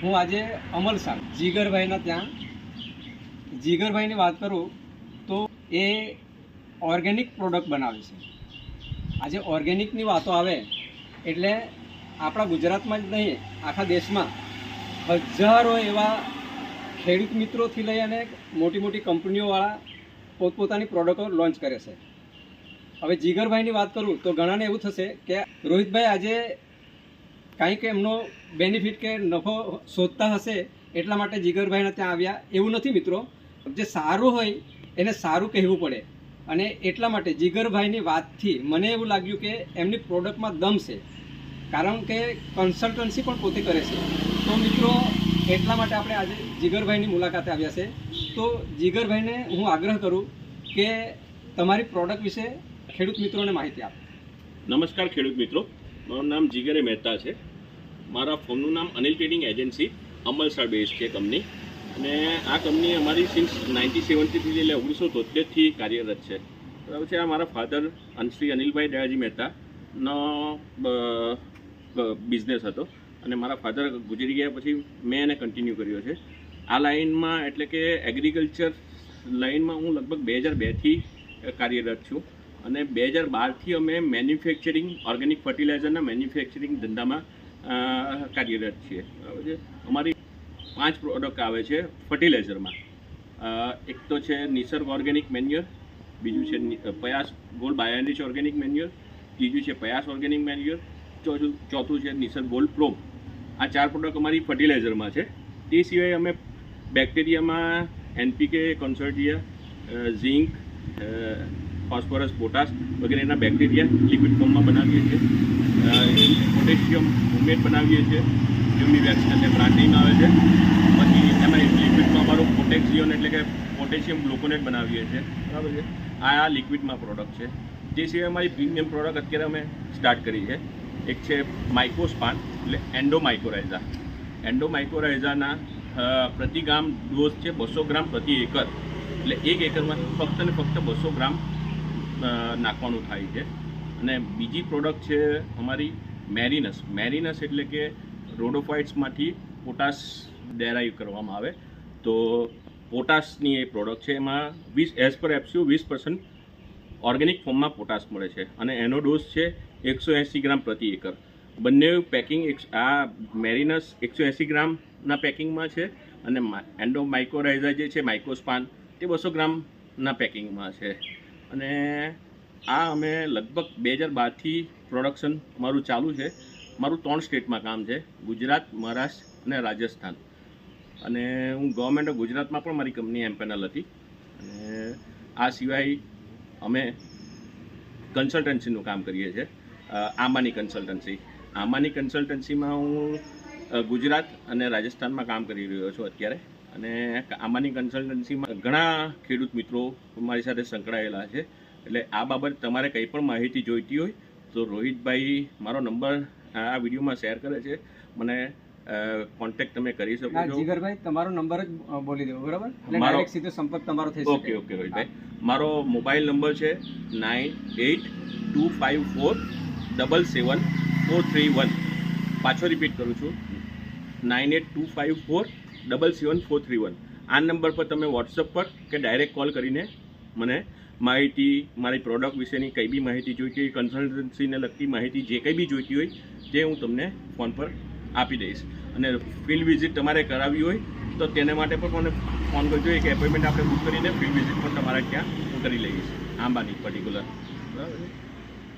હું આજે અમલસાર જીગરભાઈના ત્યાં જીગરભાઈની વાત કરું તો એ ઓર્ગેનિક પ્રોડક્ટ બનાવે છે. આજે ઓર્ગેનિકની વાતો આવે એટલે આપણા ગુજરાતમાં જ નહીં આખા દેશમાં હજારો એવા ખેડૂત મિત્રોથી લઈ અને મોટી મોટી કંપનીઓવાળા પોતપોતાની પ્રોડક્ટો લોન્ચ કરે છે. હવે જીગરભાઈની વાત કરું તો ઘણાને એવું થશે કે રોહિતભાઈ આજે કાંઈક એમનો બેનિફિટ કે નફો શોધતા હશે એટલા માટે જીગરભાઈને ત્યાં આવ્યા. એવું નથી મિત્રો, જે સારું હોય એને સારું કહેવું પડે. અને એટલા માટે જીગરભાઈની વાતથી મને એવું લાગ્યું કે એમની પ્રોડક્ટમાં દમ છે, કારણ કે કન્સલ્ટન્સી પણ પોતે કરે છે. તો મિત્રો એટલા માટે આપણે આજે જીગરભાઈની મુલાકાતે આવ્યા છે. તો જીગરભાઈને હું આગ્રહ કરું કે તમારી પ્રોડક્ટ વિશે ખેડૂત મિત્રોને માહિતી આપો. નમસ્કાર ખેડૂત મિત્રો, મારું નામ જીગરે મહેતા છે. મારા ફોર્મનું નામ Anil trading agency Amalsar base છે કંપની. અને આ કંપની અમારી સિન્સ 1973 એટલે 1973થી કાર્યરત છે. બરાબર છે. આ મારા ફાધર શ્રી અનિલભાઈ દયાજી મહેતાનો બિઝનેસ હતો અને મારા ફાધર ગુજરી ગયા પછી મેં એને કન્ટિન્યુ કર્યો છે. આ લાઇનમાં એટલે કે એગ્રીકલ્ચર લાઇનમાં હું લગભગ 2002થી કાર્યરત છું. અને 2012થી અમે મેન્યુફેક્ચરિંગ ઓર્ગેનિક ફર્ટિલાઇઝરના મેન્યુફેક્ચરિંગ ધંધામાં કાર્યરત છીએ. બરાબર છે. અમારી 5 પ્રોડક્ટ આવે છે ફર્ટિલાઇઝરમાં. એક તો છે નિસર્ગ ઓર્ગેનિક મેન્યુઅર, બીજું છે પયાસ ગોલ્ડ બાયોનિચ ઓર્ગેનિક મેન્યુઅર, ત્રીજું છે પયાસ ઓર્ગેનિક મેન્યુઅર, ચોથું છે નિસર્ગ ગોલ્ડ પ્રોમ. આ 4 પ્રોડક્ટ અમારી ફર્ટિલાઇઝરમાં છે. તે સિવાય અમે બેક્ટેરિયામાં એનપીકે, કોન્સર્ટિયા, ઝીંક, ફોસ્ફરસ, પોટાશ વગેરેના બેક્ટેરિયા લિક્વિડ ફોર્મમાં બનાવીએ છીએ. પોટેશિયમ હોમમેડ બનાવીએ છીએ. યુમિવેક્સ એટલે બ્રાન્ડ નેમ આવે છે. પછી એમાં લિક્વિડમાં અમારું પોટેક્સિયોન એટલે કે પોટેશિયમ ગ્લુકોનેટ બનાવીએ છીએ. બરાબર છે. આ લિક્વિડમાં પ્રોડક્ટ છે. તે સિવાય અમારી પ્રીમિયમ પ્રોડક્ટ અત્યારે અમે સ્ટાર્ટ કરી છે. એક છે માઇક્રોસ્પાન એટલે એન્ડોમાઇકોરાઇઝા. એન્ડોમાઇકોરાઇઝાના પ્રતિ ગ્રામ ડોઝ છે 200 ગ્રામ પ્રતિ એકર. એટલે 1 એકરમાં ફક્ત ને ફક્ત 200 ગ્રામ નાખવાનું થાય છે. અને બીજી પ્રોડક્ટ છે અમારી મેરિનસ. મેરિનસ એટલે કે રોડોફાઇટ્સમાંથી પોટાશ ડેરાઈવ કરવામાં આવે. તો પોટાશની એ પ્રોડક્ટ છે. એમાં 20 એઝ પર એફસીઓ 20% ઓર્ગેનિક ફોર્મમાં પોટાશ મળે છે. અને એનો ડોઝ છે 180 ગ્રામ પ્રતિ એકર. બંને પેકિંગ આ મેરિનસ 180 ગ્રામના પેકિંગમાં છે અને એન્ડોમાઇકોરાઇઝા જે છે માઇક્રોસ્પાન તે 200 ગ્રામના પેકિંગમાં છે. અને આ અમે લગભગ 2012થી પ્રોડક્શન મારું ચાલુ છે. મારું 3 સ્ટેટમાં કામ છે, ગુજરાત, મહારાષ્ટ્ર અને રાજસ્થાન. અને હું ગવર્મેન્ટ ઓફ ગુજરાતમાં પણ મારી કંપની એમ્પેનલ હતી. અને આ સિવાય અમે કન્સલ્ટન્સીનું કામ કરીએ છીએ. આંબાની કન્સલ્ટન્સી. આંબાની કન્સલ્ટન્સીમાં હું ગુજરાત અને રાજસ્થાનમાં કામ કરી રહ્યો છું અત્યારે. અને આંબાની કન્સલ્ટન્સીમાં ઘણા ખેડૂત મિત્રો મારી સાથે સંકળાયેલા છે. એટલે આ બાબત તમારે કંઈ પણ માહિતી જોઈતી હોય તો રોહિતભાઈ મારો નંબર આ વિડીયોમાં શેર કરે છે, મને કોન્ટેક્ટ તમે કરી શકો છો. જીગરભાઈ તમારો નંબર જ બોલી દેવો, બરાબર? એટલે ડાયરેક્ટ સીધો સંપર્ક તમારો થઈ શકે. ઓકે રોહિતભાઈ. મારો મોબાઈલ નંબર છે 9825477431. પાછો રિપીટ કરું છું, 9825477431. આ નંબર પર તમે વોટ્સઅપ પર કે ડાયરેક્ટ કોલ કરીને મને માહિતી, મારી પ્રોડક્ટ વિશેની કંઈ બી માહિતી જોઈતી હોય, કન્સલ્ટન્સીને લગતી માહિતી જે કંઈ બી જોઈતી હોય તે હું તમને ફોન પર આપી દઈશ. અને ફિલ્ડ વિઝિટ તમારે કરાવવી હોય તો તેને માટે પણ મને ફોન કરજો. એક એપોઇન્ટમેન્ટ આપણે બુક કરીને ફિલ્ડ વિઝિટ પણ તમારે ત્યાં હું કરી લઈશ, આંબાની પર્ટિક્યુલર. બરાબર છે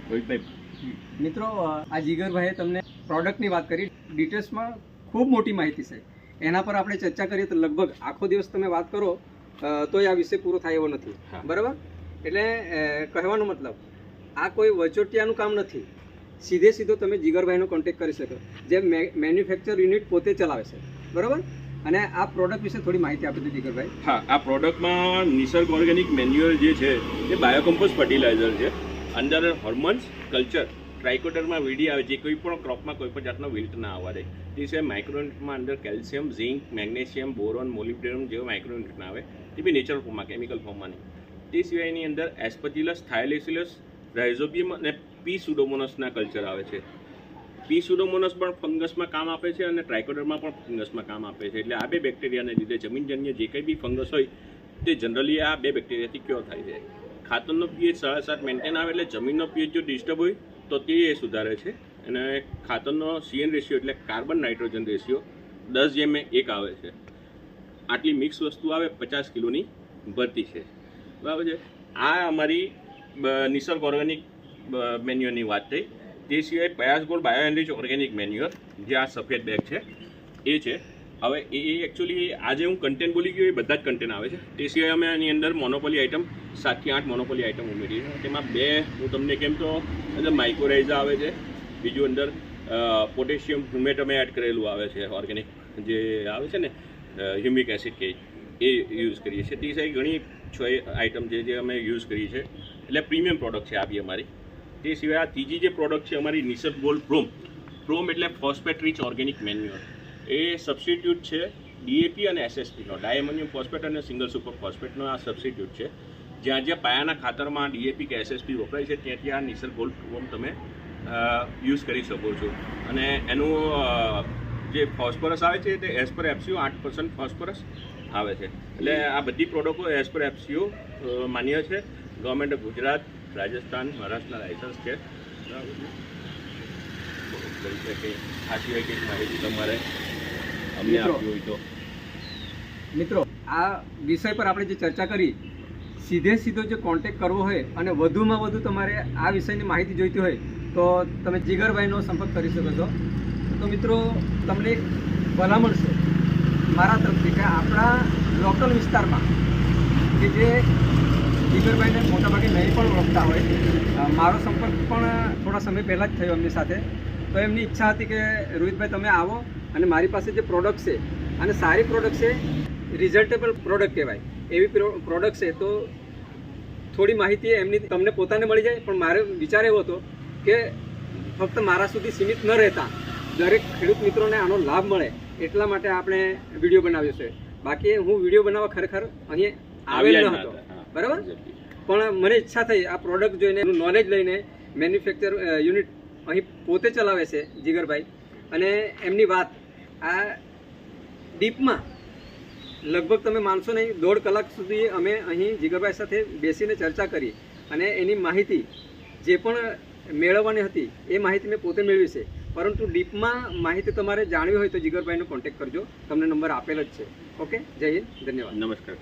રોહિતભાઈ. મિત્રો આ જીગરભાઈએ તમને પ્રોડક્ટની વાત કરી, ડિટેલ્સમાં ખૂબ મોટી માહિતી છે. એના પર આપણે ચર્ચા કરીએ તો લગભગ આખો દિવસ તમે વાત કરો તો આ વિષય પૂરો થાય એવો નથી, બરાબર? એટલે કહેવાનો મતલબ આ કોઈ વચોટિયાનું કામ નથી. સીધો તમે જીગરભાઈનો કોન્ટેક્ટ કરી શકો, જે મેન્યુફેક્ચર યુનિટ પોતે ચલાવે છે, બરાબર? અને આ પ્રોડક્ટ વિશે થોડી માહિતી આપી દીધી જીગરભાઈ. હા, આ પ્રોડક્ટમાં નિસર્ગ ઓર્ગેનિક મેન્યુઅર જે છે એ બાયોકમ્પોઝ ફર્ટિલાઇઝર છે. અંદર હોર્મોન્સ, કલ્ચર, ટ્રાઇકોડર્મા વીડી આવે, જે કોઈ પણ ક્રોપમાં કોઈ પણ જાતનો વિલ્ટ ના આવવા દે. તે સિવાય માઇક્રોન્યુટ્રન્ટમાં અંદર calcium, zinc, magnesium, boron, molybdenum જેવા માઇક્રોન્યુટ્રન્ટ આવે. તે બી નેચરલ ફોર્મમાં, કેમિકલ ફોર્મમાં નહીં. તે સિવાયની અંદર એસ્પર્જિલસ, થાયલેસિલસ, રાઇઝોબિયમ અને પી સુડોમોનસના કલ્ચર આવે છે. પી સ્યુડોમોનાસ પણ ફંગસમાં કામ આપે છે અને ટ્રાઇકોડર્મા પણ ફંગસમાં કામ આપે છે. એટલે આ બે બેક્ટેરિયાને લીધે જમીનજન્ય જે કંઈ બી ફંગસ હોય તે જનરલી આ બે બેક્ટેરિયાથી ક્યોર થાય છે. ખાતરનો પીએચ 7.5 મેન્ટેન આવે એટલે જમીનનો પીએચ જો ડિસ્ટર્બ હોય તો તે સુધારે છે. અને ખાતરનો CN રેશિયો એટલે કાર્બન નાઇટ્રોજન રેશિયો 10:1 આવે છે. આટલી મિક્સ વસ્તુ આવે 50 કિલોની ભરતી છે. બરાબર છે. આ અમારી નિસર્ગ ઓર્ગેનિક મેન્યુઅરની વાત થઈ. તે સિવાય પ્રયાસ ગોલ્ડ બાયો એનરીચ ઓર્ગેનિક મેન્યુઅર જે આ સફેદ બેગ છે એ છે. હવે એ એકચ્યુઅલી આજે હું કન્ટેન્ટ બોલી ગયો એ બધા જ કન્ટેન્ટ આવે છે. તે સિવાય અમે આની અંદર મોનોપોલી આઇટમ 7 થી 8 મોનોપોલી આઇટમ ઉમેરી છે. તેમાં 2 હું તમને કેમ તો અંદર માઇક્રોરાઇઝા આવે છે, બીજું અંદર પોટેશિયમ હ્યુમેટ અમે એડ કરેલું આવે છે ઓર્ગેનિક જે આવે છે ને હ્યુમિક એસિડ કે એ યુઝ કરીએ છીએ. તે સિવાય ઘણી 6 આઇટમ છે જે અમે યુઝ કરી છે. એટલે પ્રીમિયમ પ્રોડક્ટ છે આ બી અમારી. તે સિવાય આ ત્રીજી જે પ્રોડક્ટ છે અમારી નિસર્ગ ગોલ્ડ પ્રોમ એટલે ફોસ્ફેટ રીચ ઓર્ગેનિક મેન્યુઅર. એ સબસ્ટિટ્યૂટ છે DAP અને SSPનો, ડાયમોનિયમ ફોસ્ફેટ અને સિંગલ સુપર ફોસ્ફેટનો આ સબસ્ટિટ્યૂટ છે. જ્યાં જ્યાં પાયાના ખાતરમાં DAP કે SSP વપરાય છે ત્યાં ત્યાં નિસર્ગ ગોલ્ડ પ્રોમ તમે યુઝ કરી શકો છો. અને એનું જે ફોસ્ફરસ આવે છે તે એઝ પર FCO 8% ફોસ્ફરસ આવે છે. એટલે આ બધી પ્રોડક્ટો એઝ પર FCO માન્ય છે. ગવર્મેન્ટ ઓફ ગુજરાત, રાજસ્થાન, મહારાષ્ટ્રના લાયસન્સ છે. આ સિવાય કંઈક માહિતી તમારે અમને આપવી હોય તો. મિત્રો, આ વિષય પર આપણે જે ચર્ચા કરી, સીધો જે કોન્ટેક્ટ કરવો હોય અને વધુમાં વધુ તમારે આ વિષયની માહિતી જોઈતી હોય તો તમે જીગરભાઈનો સંપર્ક કરી શકો છો. તો મિત્રો, તમને એક ભલામણ છે મારા તરફથી કે આપણા લોકલ વિસ્તારમાં કે જે જીગરભાઈને મોટાભાગે નહીં પણ ઓળખતા હોય, મારો સંપર્ક પણ થોડા સમય પહેલાં જ થયો એમની સાથે. તો એમની ઈચ્છા હતી કે રોહિતભાઈ તમે આવો અને મારી પાસે જે પ્રોડક્ટ છે અને સારી પ્રોડક્ટ છે, રિઝલ્ટેબલ પ્રોડક્ટ કહેવાય એવી પ્રોડક્ટ છે, તો થોડી માહિતી એમની તમને પોતાને મળી જાય. પણ મારો વિચાર એવો હતો કે ફક્ત મારા સુધી સીમિત ન રહેતા દરેક ખેડૂત મિત્રોને આનો લાભ મળે એટલા માટે આપણે વિડીયો બનાવ્યો છે. બાકી હું વિડીયો બનાવવા ખરેખર અહીં આવેલ ન હતો, બરાબર. પણ મને ઈચ્છા થઈ આ પ્રોડક્ટ જોઈને, નોલેજ લઈને, મેન્યુફેક્ચર યુનિટ અહીં પોતે ચલાવે છે જીગરભાઈ, અને એમની વાત આ ડીપમાં લગભગ તમે માનશો નહીં 1.5 કલાક સુધી અમે અહીં જીગરભાઈ સાથે બેસીને ચર્ચા કરી અને એની માહિતી જે પણ મેળવવાની હતી એ માહિતી મેં પોતે મેળવી છે. પરંતુ ડીપમાં માહિતી તમારે જાણવી હોય તો જીગરભાઈનો કોન્ટેક્ટ કરજો, તમને નંબર આપેલ જ છે. ઓકે, જય હિન્દ, ધન્યવાદ. નમસ્કાર.